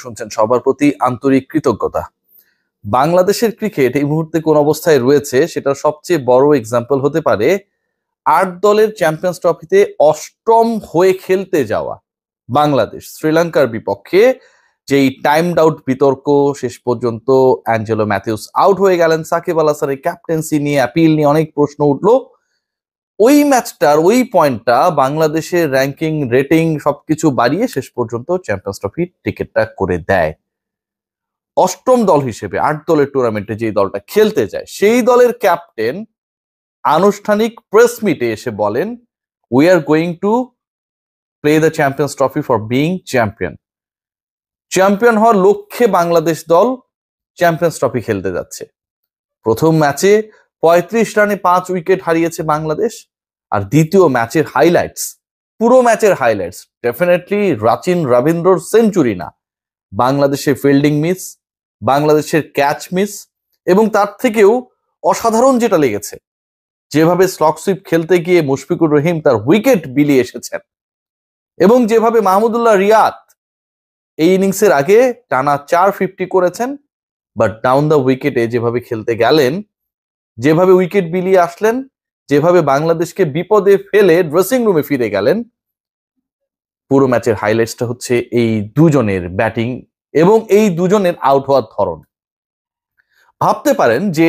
শুনছেন সবার প্রতি আন্তরিক কৃতজ্ঞতা। বাংলাদেশের ক্রিকেট এই মুহূর্তে কোন অবস্থায় রয়েছে সেটার সবচেয়ে বড় এক্সাম্পল হতে পারে ৮ দলের চ্যাম্পিয়ন্স ট্রফিতে অষ্টম হয়ে খেলতে যাওয়া বাংলাদেশ শ্রীলঙ্কার বিপক্ষে যেই টাইমড আউট বিতর্ক, শেষ পর্যন্ত অ্যাঞ্জেলো ম্যাথিউস আউট হয়ে গেলেন, সাকিব আল হাসানের ক্যাপ্টেন্সি নিয়ে অ্যাপিল নিয়ে অনেক প্রশ্ন উঠলো। ওই ম্যাচটার ওই পয়েন্টটা বাংলাদেশের র্যাঙ্কিং রেটিং সবকিছু বাড়িয়ে শেষ পর্যন্ত চ্যাম্পিয়ন্স ট্রফির টিকিটটা করে দেয়। অষ্টম দল হিসেবে ৮ দলের টুর্নামেন্টে যে দলটা খেলতে যায় সেই দলের ক্যাপ্টেন আনুষ্ঠানিক প্রেস মিটে এসে বলেন, we are going to play the champions trophy for being champion. Champion হওয়ার লক্ষ্যে বাংলাদেশ দল চ্যাম্পিয়ন্স ট্রফি খেলতে যাচ্ছে। প্রথম ম্যাচে ৩৫ রানে ৫ উইকেট হারিয়েছে বাংলাদেশ। আর দ্বিতীয় ম্যাচের হাইলাইটস, পুরো ম্যাচের হাইলাইটস ডেফিনেটলি রাচিন রবীন্দ্রর সেঞ্চুরি না, বাংলাদেশের ফিল্ডিং মিস, বাংলাদেশের ক্যাচ মিস, এবং তার থেকেও অসাধারণ যেটা লেগেছে যেভাবে স্লগ সুইপ খেলতে গিয়ে মুশফিকুর রহিম তার উইকেট বিলিয়ে এসেছেন, এবং যেভাবে মাহমুদুল্লাহ রিয়াদ এই ইনিংসের আগে টানা ৪50 করেছেন, বাট ডাউন দ্য উইকেটে যেভাবে খেলতে গেলেন, যেভাবে উইকেট বিলিয়ে আসলেন, যেভাবে বাংলাদেশকে বিপদে ফেলে ড্রেসিং রুমে ফিরে গেলেন। পুরো ম্যাচের হাইলাইটসটা হচ্ছে এই দুজনের ব্যাটিং এবং এই দুজনের আউট হওয়ার ধরন। ভাবতে পারেন যে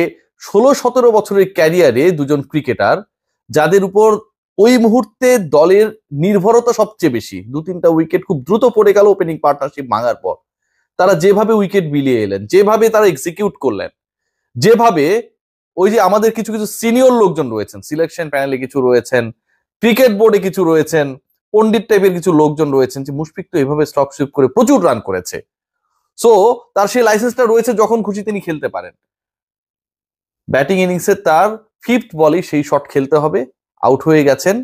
১৬-১৭ বছরের ক্যারিয়ারে দুজন ক্রিকেটার যাদের উপর ওই মুহূর্তে দলের নির্ভরতা সবচেয়ে বেশি, ২-৩টা উইকেট খুব দ্রুত পড়ে গেল ওপেনিং পার্টনারশিপ ভাঙার পর, তারা যেভাবে উইকেট বিলিয়ে এলেন, যেভাবে তারা এক্সিকিউট করলেন, যেভাবে ওই যে আমাদের কিছু কিছু সিনিয়র লোকজন রয়েছেন, সিলেকশন প্যানেলে কিছু রয়েছেন, ক্রিকেট বোর্ডে কিছু রয়েছেন, পন্ডিত টাইপের কিছু লোকজন রয়েছেন, যে মুশফিক তো এভাবে স্টক সুইপ করে প্রচুর রান করেছে, সো তার সেই লাইসেন্সটা রয়েছে, যখন খুশি তিনি খেলতে পারেন। ব্যাটিং ইনিংসে তার 5th বলেই সেই শট খেলতে হবে, আউট হয়ে গেছেন।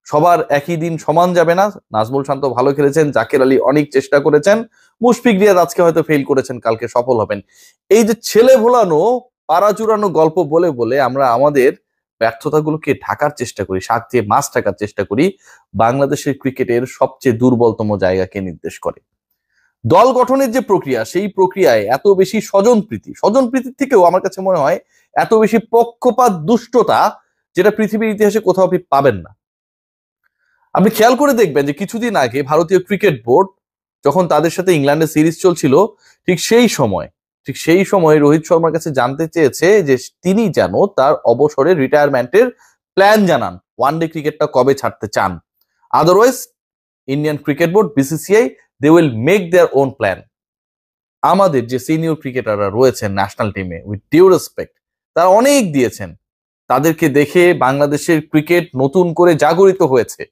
সবার একই দিন সমান যাবে না, নাজমুল শান্ত ভালো খেলেছেন, জাকের আলী অনেক চেষ্টা করেছেন, মুশফিক রিয়াদ আজকে হয়তো ফেল করেছেন, কালকে সফল হবেন। এই যে ছেলে ভোলানো পাড়া চুরানো গল্প বলে বলে আমরা আমাদের ব্যর্থতাগুলোকে ঢাকার চেষ্টা করি, শাক দিয়ে মাছ ঢাকার চেষ্টা করি, বাংলাদেশের ক্রিকেটের সবচেয়ে দুর্বলতম জায়গাকে নির্দেশ করে। দল গঠনের যে প্রক্রিয়া, সেই প্রক্রিয়ায় এত বেশি স্বজনপ্রীতির থেকেও আমার কাছে মনে হয় এত বেশি পক্ষপাত, দুষ্টতা, যেটা পৃথিবীর ইতিহাসে কোথাও আপনি পাবেন না। আপনি খেয়াল করে দেখবেন যে কিছুদিন আগে ভারতীয় ক্রিকেট বোর্ড যখন তাদের সাথে ইংল্যান্ডের সিরিজ চলছিল, ঠিক সেই সময় রোহিত শর্মার কাছে জানতে চেয়েছে যে তিনি যেন তার অবসরের রিটায়ারমেন্টের প্ল্যান জানান, ওয়ানডে ক্রিকেটটা কবে ছাড়তে চান। Otherwise Indian cricket board, BCCI, they will make their own plan. আমাদের যে সিনিয়র ক্রিকেটাররা রয়েছেন ন্যাশনাল টিমে, উইথ ডিউ রেসপেক্ট, তারা অনেক দিয়েছেন। তাদেরকে দেখে বাংলাদেশের ক্রিকেট নতুন করে জাগরিত হয়েছে।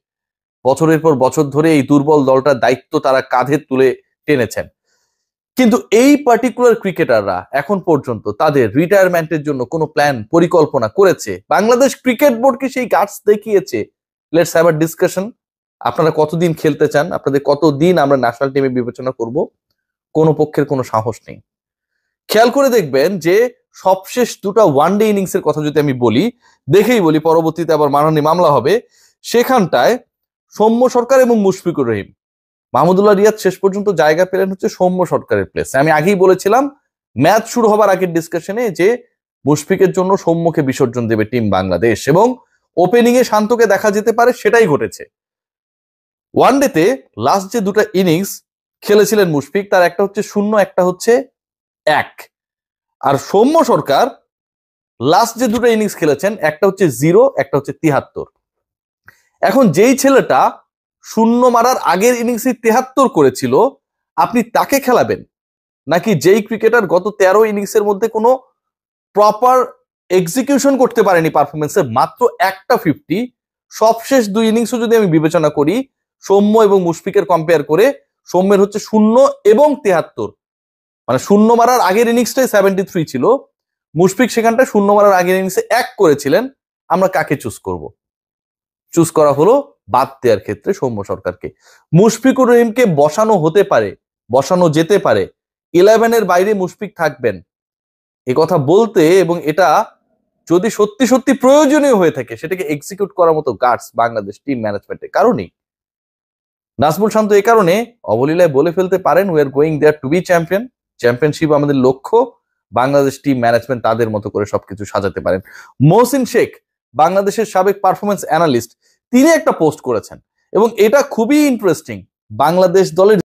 বছরের পর বছর ধরে এই দুর্বল দলটার দায়িত্ব তারা কাঁধে তুলে টেনেছেন। কিন্তু এই পার্টিকুলার ক্রিকেটাররা এখন পর্যন্ত তাদের রিটায়ারমেন্টের জন্য কোনো প্ল্যান, পরিকল্পনা করেছে? বাংলাদেশ ক্রিকেট বোর্ড কি সেই গাটস দেখিয়েছে? Let's have a discussion. আপনারা কতদিন খেলতে চান, আপনাদের কতদিন আমরা ন্যাশনাল টিমে বিবেচনা করব? কোনো পক্ষের কোনো সাহস নেই। খেয়াল করে দেখবেন যে সবশেষ দুটো ওয়ানডে ইনিংসের কথা যদি আমি বলি, দেখেই বলি, পরবর্তীতে আবার মানহানি মামলা হবে, সেখানটায় সৌম্য সরকার এবং মুশফিকুর রহিম, মাহমুদুল্লাহ রিয়াদ শেষ পর্যন্ত জায়গা পেলেন হচ্ছে সৌম্য সরকারের প্লেসে। আমি আগেই বলেছিলাম ম্যাচ শুরু হবার আগের ডিসকাশনে যে মুশফিকের জন্য সৌম্যকে বিসর্জন দেবে টিম বাংলাদেশ, এবং ওপেনিং এ শান্তকে দেখা যেতে পারে, সেটাই ঘটেছে। ওয়ানডেতে লাস্ট যে দুটো ইনিংস খেলেছিলেন মুশফিক, তার একটা হচ্ছে 0, একটা হচ্ছে 1, আর সৌম্য সরকার লাস্ট যে দুটো ইনিংস খেলেছেন, একটা হচ্ছে 0, একটা হচ্ছে 73। এখন যেই ছেলেটা 0 মারার আগের ইনিংসে 73 করেছিল, আপনি তাকে খেলাবেন, নাকি যেই ক্রিকেটার গত 13 ইনিংসের মধ্যে কোনো প্রপার এক্সিকিউশন করতে পারেনি পারফরমেন্সের, মাত্র একটা 50, সবশেষ 2 ইনিংসও যদি আমি বিবেচনা করি সৌম্য এবং মুশফিকের কম্পেয়ার করে, সৌম্যের হচ্ছে 0 এবং 73, মানে 0 মারার আগের ইনিংসটাই 73 ছিল, মুশফিক সেখানটা 0 মারার আগের ইনিংসে 1 করেছিলেন। আমরা কাকে চুজ করব? চুজ করা হলো বাদ দেওয়ার ক্ষেত্রে সৌম্য সরকারকে। মুশফিকুর রহিমকে বসানো হতে পারে, বসানো যেতে পারে, 11-এর বাইরে মুশফিক থাকবেন, এ কথা বলতে, এবং এটা যদি সত্যি সত্যি প্রয়োজনীয় হয়ে থাকে, সেটাকে এক্সিকিউট করার মতো গাটস বাংলাদেশ টিম ম্যানেজমেন্টের কারণেই। নাজমুল শান্ত এ কারণে অবলীলায় বলে ফেলতে পারেন, we are going there to be champion, championship আমাদের লক্ষ্য, বাংলাদেশ টিম ম্যানেজমেন্ট তাদের মতো করে সবকিছু সাজাতে পারেন। মহসিন শেখ, বাংলাদেশের সাবেক পারফরমেন্স অ্যানালিস্ট, তিনি একটা পোস্ট করেছেন এবং এটা খুবই ইন্টারেস্টিং। বাংলাদেশ দলের